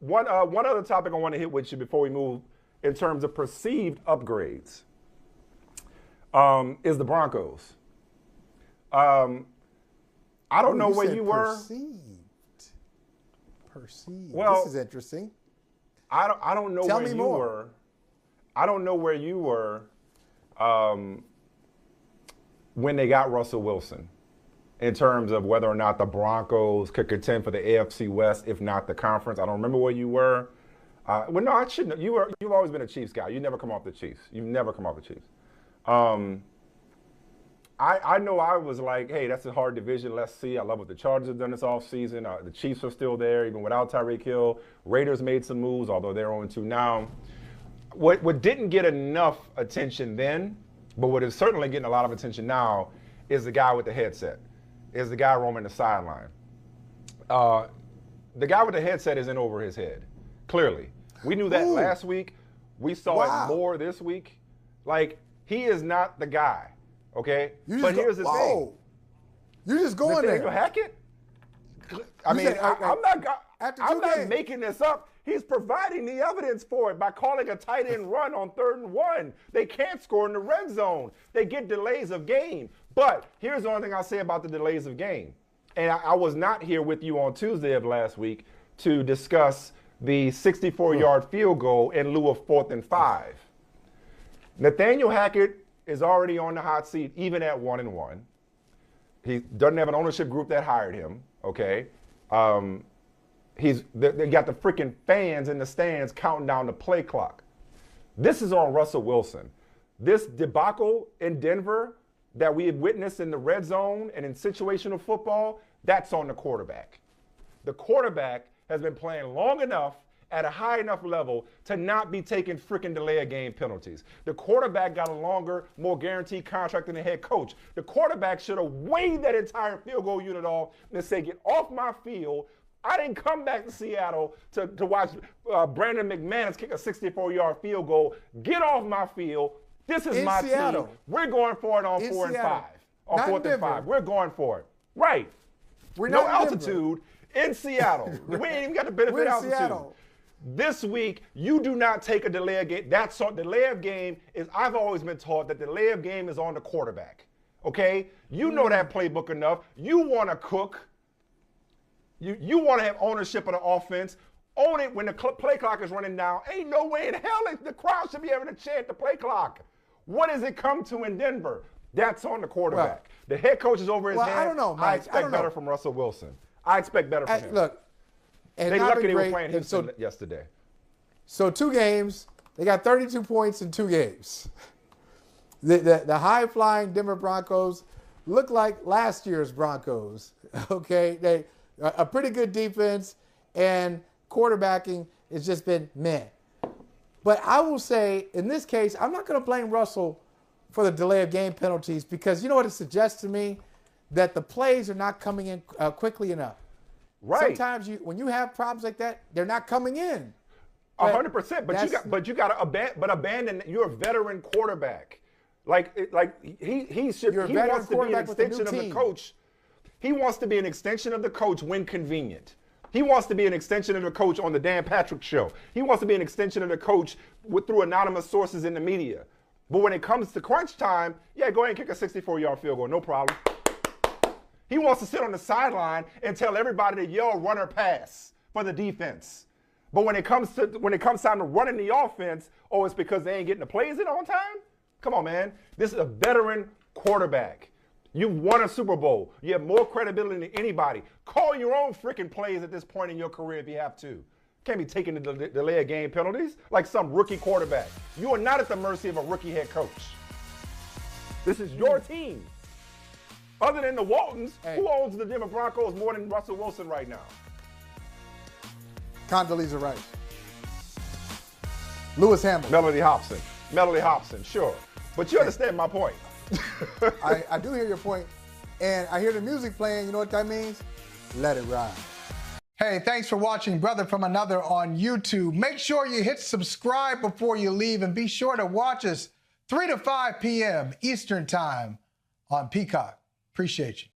One other topic I want to hit with you before we move in terms of perceived upgrades is the Broncos. I don't know where you were. Perceived. Well, this is interesting. I don't know where you were. I don't know where you were when they got Russell Wilson in terms of whether or not the Broncos could contend for the AFC West, if not the conference. I don't remember where you were. Well, no, I shouldn't. You've always been a Chiefs guy. You never come off the Chiefs. You've never come off the Chiefs. I know I was like, hey, that's a hard division. Let's see. I love what the Chargers have done this offseason. The Chiefs are still there, even without Tyreek Hill. Raiders made some moves, although they're 0-2 now. What didn't get enough attention then, but what is certainly getting a lot of attention now, is the guy with the headset, is the guy roaming the sideline. The guy with the headset isn't over his head, clearly. We knew that last week. We saw it more this week. Like, he is not the guy. Okay, but here's the thing. You're just going Nathaniel there. Hackett? I'm not making this up. He's providing the evidence for it by calling a tight end run on 3rd and 1. They can't score in the red zone. They get delays of game. But here's the only thing I'll say about the delays of game. And I was not here with you on Tuesday of last week to discuss the 64-yard field goal in lieu of 4th and 5. Nathaniel Hackett is already on the hot seat, even at 1-1. He doesn't have an ownership group that hired him, okay? They got the freaking fans in the stands counting down the play clock. This is on Russell Wilson. This debacle in Denver that we had witnessed in the red zone and in situational football, that's on the quarterback. The quarterback has been playing long enough at a high enough level to not be taking freaking delay of game penalties. The quarterback got a longer, more guaranteed contract than the head coach. The quarterback should have waved that entire field goal unit off and say, get off my field. I didn't come back to Seattle to watch Brandon McManus kick a 64-yard field goal. Get off my field. This is my team. We're going for it on 4 and 5. On 4th and 5. We're going for it. Right. We're no not altitude in Seattle. We ain't even got the benefit of altitude. This week, you do not take a delay of game. That sort delay of game is, I've always been taught that delay of game is on the quarterback. Okay? You know that playbook enough. You want to cook. You want to have ownership of the offense. Own it when the play clock is running down. Ain't no way in hell the crowd should be able to chant the play clock. What does it come to in Denver? That's on the quarterback. Well, the head coach is over his head. I don't know, Mike. I expect better from Russell Wilson. I expect better from him. Look, they lucky they were playing Houston yesterday. So 2 games, they got 32 points in 2 games. The high-flying Denver Broncos look like last year's Broncos. Okay, they a pretty good defense, and quarterbacking has just been meh. But I will say, in this case, I'm not going to blame Russell for the delay of game penalties, because you know what it suggests to me? That the plays are not coming in quickly enough. Right. Sometimes when you have problems like that, they're not coming in. 100%. But you got to abandon. You're a veteran quarterback. He wants to be an extension of the coach. He wants to be an extension of the coach when convenient. He wants to be an extension of the coach on the Dan Patrick Show. He wants to be an extension of the coach through anonymous sources in the media. But when it comes to crunch time, yeah, go ahead and kick a 64-yard field goal, no problem. He wants to sit on the sideline and tell everybody to yell run or pass for the defense. But when it comes time to running the offense, it's because they ain't getting the plays in on time? Come on, man. This is a veteran quarterback. You've won a Super Bowl. You have more credibility than anybody. Call your own freaking plays at this point in your career if you have to. Can't be taking the delay of game penalties like some rookie quarterback. You are not at the mercy of a rookie head coach. This is your team. Other than the Waltons, who owns the Denver Broncos more than Russell Wilson right now? Condoleezza Rice. Lewis Hamilton. Melody Hobson, sure. But you understand my point. I do hear your point, and I hear the music playing. You know what that means? Let it ride. Hey, thanks for watching Brother from Another on YouTube. Make sure you hit subscribe before you leave, and be sure to watch us 3 to 5 p.m. Eastern Time on Peacock. Appreciate you.